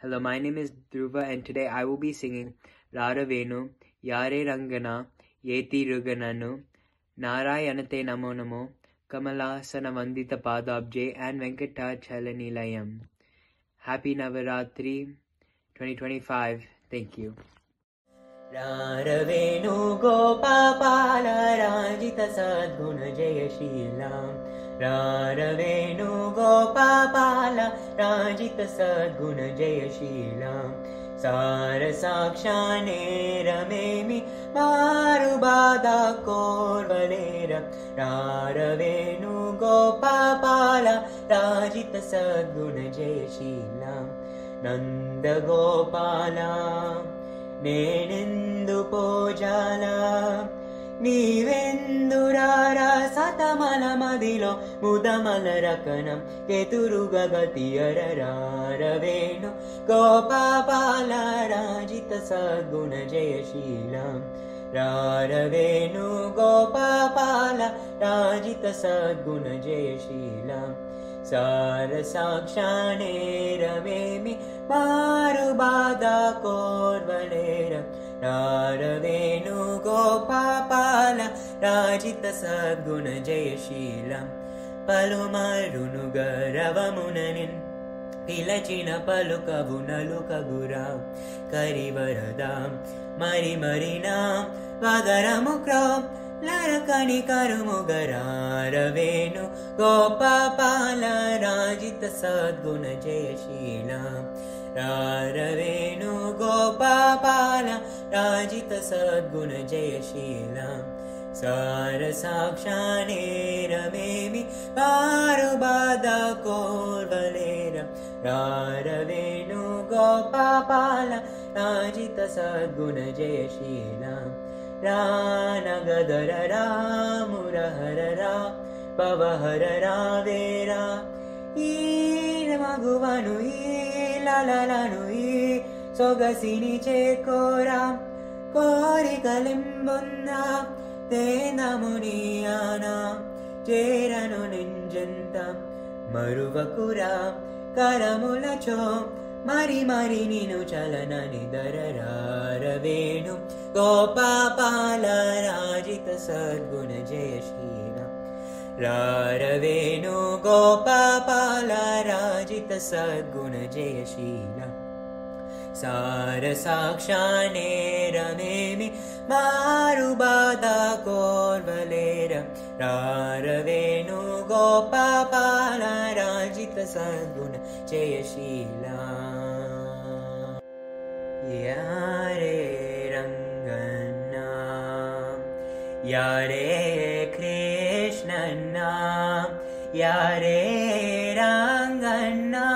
Hello, my name is Dhruva and today I will be singing Raravenu, Yare Rangana, Yeti Rugananu, Narayanate Namo Namo, Kamalasana Vandita Padabje and Venkatachalanilayam. Happy Navaratri 2025. Thank you. Raravenu Gopapala Rajita Sadguna Jayashilam Raravenu Gopapala Rajita Sadguna Jayashilam Sarasakshane Ramemi Marubada Korvalera Raravenu Gopapala Rajita Sadguna Jayashilam Nanda Gopala Nenendu pojala Nivendurara satamala madilo Mudamala rakanam Keturuga gatiyarara Ravenu Gopapala Rajita Sadguna Jayashilam Raravenu Gopapala Rajita Sadguna Jayashilam Sarasakshane Ramemi Marubada Korvalera Raravenu Gopapala Rajita Sadguna Jayashilam Palumarunuga Ravamunanin Pilachina Palukavunaluka Guram Karivaradam Mari Marinam Vagaramukram Larakani Karumugara Ravenu Gopapala Rajita Sadguna Jayashilam Raravenu Gopapala Rajita Sadguna Jayashilam Sarasakshane Ramemi Marubada Korvalera Raravenu Gopapala Rajita Sadguna Jayashilam Ranagadara Muraharara Pavaharara Vera Maguvanu Lalalanu Sogasini Chekora Kori Kalimbunda Tena Muniana Jerano Ninjanta Maruvakura Karamulacho Mari Mari Ninu Chalanani Darara Ravenu Gopapala Rajita Sadguna Jayashilam Raravenu Gopapala Rajita Sadguna Jayashilam Sarasakshane Ramemi Marubada Korvalera Raravenu Gopapala Rajita Sadguna Jayashilam Yare Rangana Yare Krishnana Yare Rangana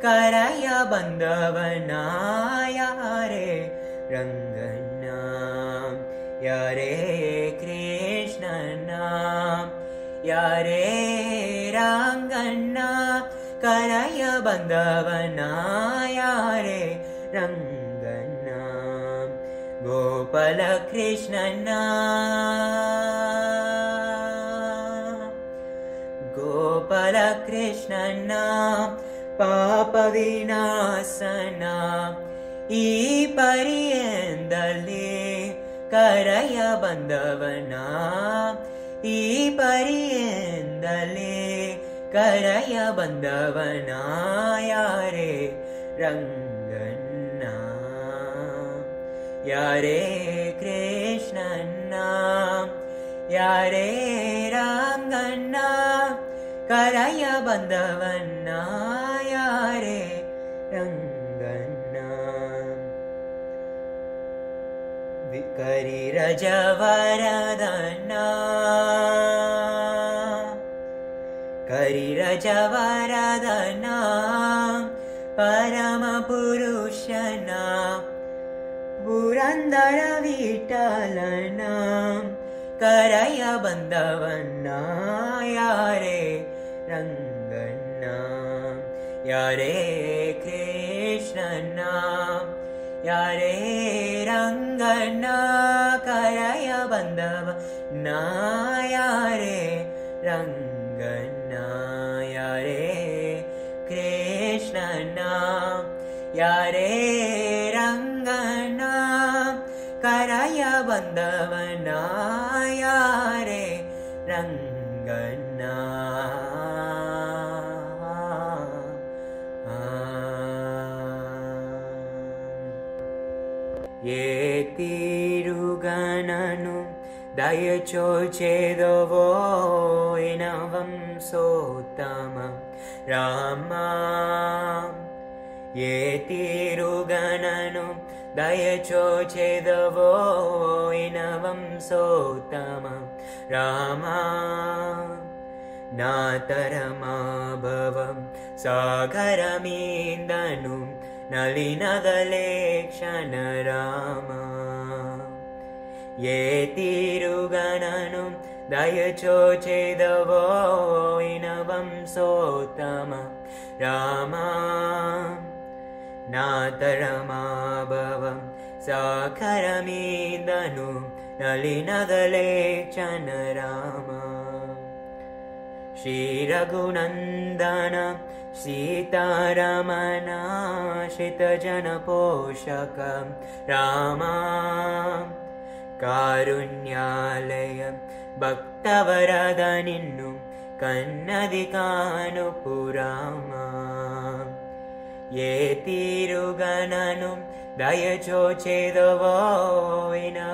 Karaya Bandhavana Yare Rangana Yare Krishnana Yare Rangana Karaya Bandhavana Yare Rangana Gopala Krishnana Gopala Krishnana Papa Vinasana E Pariyendale Karaya Bandhavana E Pariyendale Karaya Bandhavana Yare Rangana Yare Krishnana Yare Rangana Karaya Bandhavana Yare Rangana Vikari Rajavaradana Kari Rajavaradana Parama Purushana Purandara Vitalana Karaya Bandhavana Yare Rangana Yare Krishnana Yare Rangana Karaya Bandhavana Yare Rangana Yare Krishnana Ranganna ఏతిరుగనను దయచోచెదవో వంశోత్తమ Ram ఏతిరుగనను దయచోచెదవో వంశోత్తమ Ram నాతరమాభవం సాగరమీందను నలినగలేక్షణ Ram ఏతిరుగనను దయచోచెదవో వంశోత్తమ Ram నాతరమాభవం సాగరమీందను నలినగలేక్షణ Ram Shri Raghunandana Sitaramana శ్రితజన పోషక రామ కారుణ్యాలయ భక్తవరద నిన్ను కన్నది కానుపు రామ ఏతిరుగనను దయచోచెదవో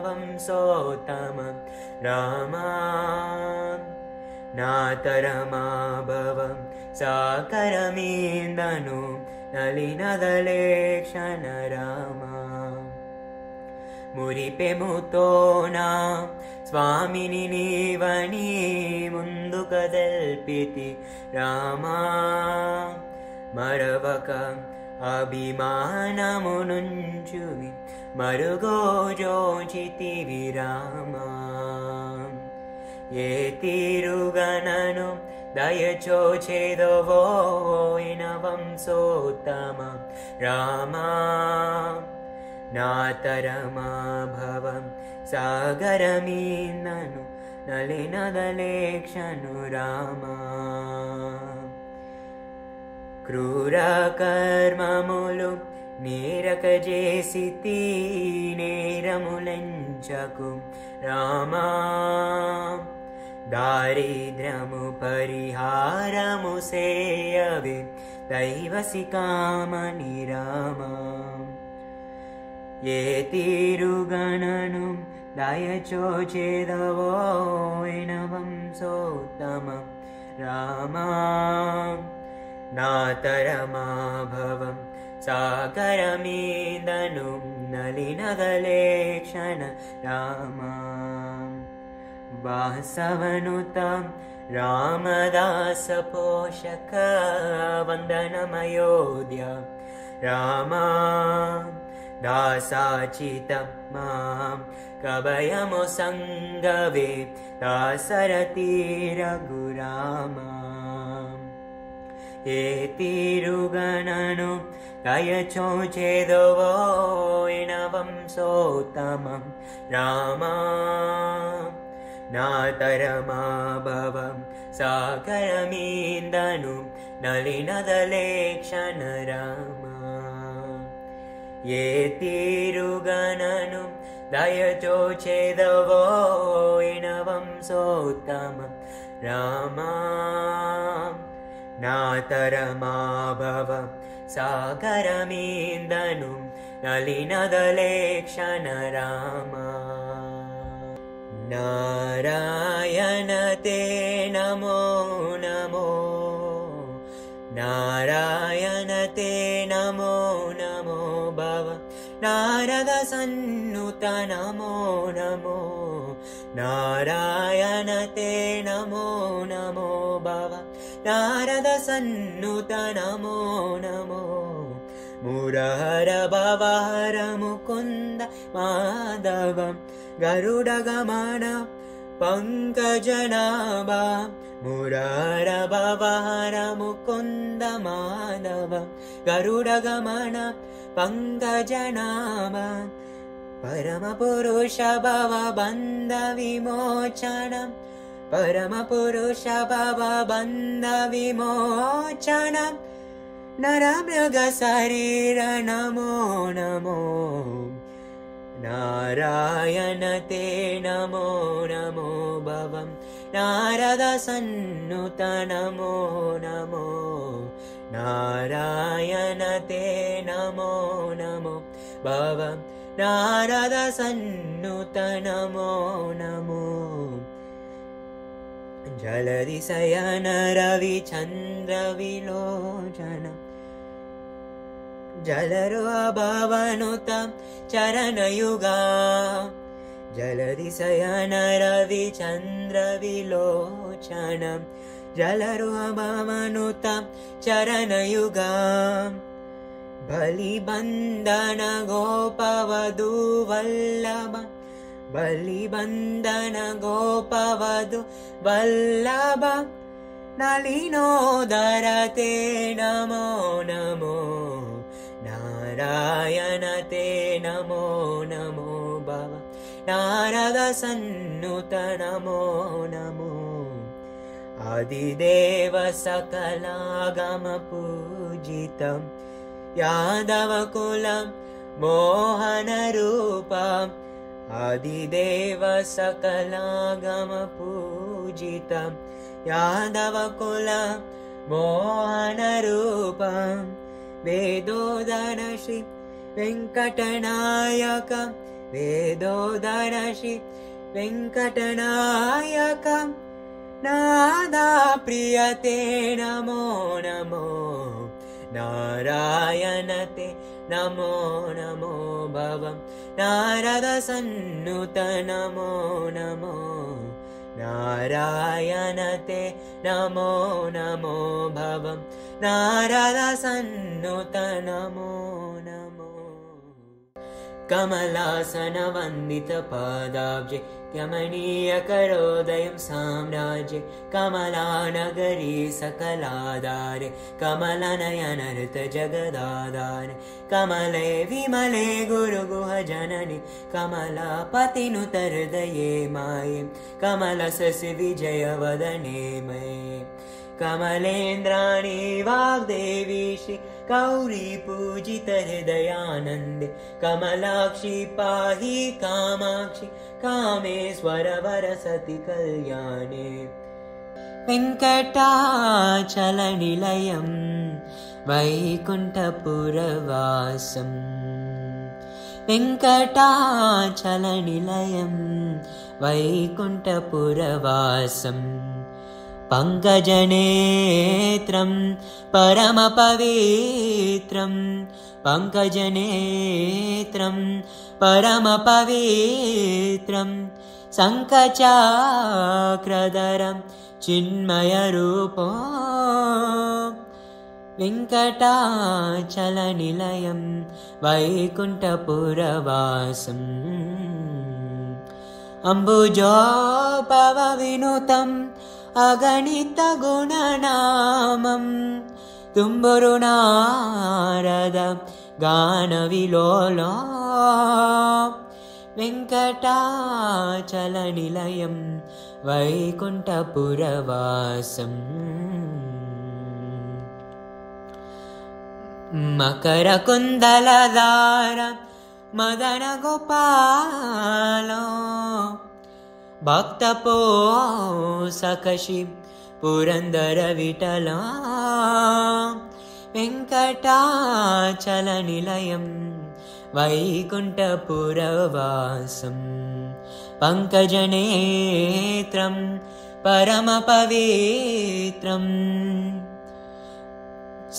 వంశోత్తమ రామ నాతరమాభవం సాకరమీందను నలినగలేక్షణ రామ మురిపెముతోనా స్వామిని నీవని ముందు కదల్పితి రామ మరవక అభిమానము నుంచువి మరుగోజోచితివి రామ ఏతిరుగనను దయచోచెదవో వంశోత్తమ రామ నాతరమాభవం సాగరమీందను నలినగలేక్షను రామ క్రూర కర్మములు నేరకజేసితి నేరములంచకు రామ దారిద్ర్యము పరిహారము సేయవే దైవసి కామని రామ ఏతిరుగనను దయచోచెదవో వంశోత్తమ రామ నాతరమాభవం సాగరమీందను నలినగలేక్షణ రామ వాసవనుత రామదాಸ పోషక వందనమయోధ్య రామ దాసాచిత మాం కభయము సంగవే దాసరథి రఘురామ ఏతిరుగనను దయచోచెదవో వంశోత్తమ రామ నాతరమాభవం సాగరమీందను నలినగలేక్షణ రామ ఏతిరుగనను దయచోచెదవో వంశోత్తమ రామ నాతరమాభవం సాగరమీందను నలినగలేక్షణ రామ నారాయణ తే నమో నమో నారాయణ తే నమో నమో భవ నారద సన్నుత నమో నమో నారాయణ తే నమో నమో భవ నారద సన్నుత నమో నమో మురహర భవహర ముకుంద మాధవం గరుడగమన పంకజనాభ మురహర భవహర ముకుంద మాధవం గరుడగమన పంకజనాభ పరమ పురుష భవ బంధ విమోచనం పరమ పురుష భవ బంధ విమోచనం నరమృగ శరీర నమో నమో नारायण ते नमो नमो भवं नारद सन्नुत नमो नमो नारायण ते नमो नमो भवं नारद सन्नुत नमो नमो जलधि शयन रवि चन्द्र विलोचन जलरोभवनुत चरणयुगा जलधि शयन रवि चन्द्र विलोचन जलरोभवनुत चरणयुगा बलिबन्धन गोपवधू वल्लभ बलिबन्धन गोपवधू वल्लभ नलिनोदर ते नमो नमो नारायण ते नमो नमो भव नारद सन्नुत नमो नमो आदिदेव सकलागम पूजितं यादवकुलं मोहनरूपम् आदिदेव सकलागम पूजितं यादवकुलं मोहनरूपं वेदोदर श्री वेङ्कटनायक वेदोदर श्री वेङ्कटनायक नादा प्रियते नमो नमो नारायण ते नमो नमो भवं नारद सन्नुत नमो नमो नारायण ते नमो नमो भवं नारद सन्नुत नमो नमो कमलासन वन्दित पादाब्जे कमनीय करोदयं साम्राज्ये कमलानगरी सकलाधारे कमलनयनर्त जगदाधारे कमले विमले गुरुगुह जननि कमलापतिनुत हृदये माये कमलससि विजयवदने मये कमलेन्द्राणि वाग्देवी श्री गौरी पूजित हृदयानन्दे कमलाक्षि पाहि कामाक्षि कामेश्वर वरसति कल्याणे वेङ्कटाचलनिलयं वैकुण्ठपुरवासं वेङ्कटाचलनिलयं वैकुण्ठपुरवासं पङ्कजनेत्रं परमपवित्रं पङ्कजनेत्रं परमपवित्रं शङ्खचक्रधरं चिन्मयरूपो वेङ्कटाचलनिलयं वैकुण्ठपुरवासम् अम्बुजोपवविनुतम् अगणित गुणनामं तुम्बुरु नारद गानविलोलो वेङ्कटाचलनिलयं वैकुण्ठपुरवासम् मकरकुन्दलधार मदन गोपालो भक्तपोषकशि पुरन्दर विठला वेङ्कटाचलनिलयं वैकुण्ठपुरवासं पङ्कजनेत्रं परमपवित्रं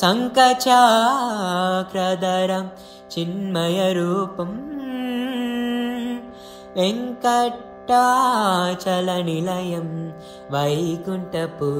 शङ्खचक्रधरं चिन्मयरूपं वेङ्कटाचलनिलयं वैकुण्ठपुरवासं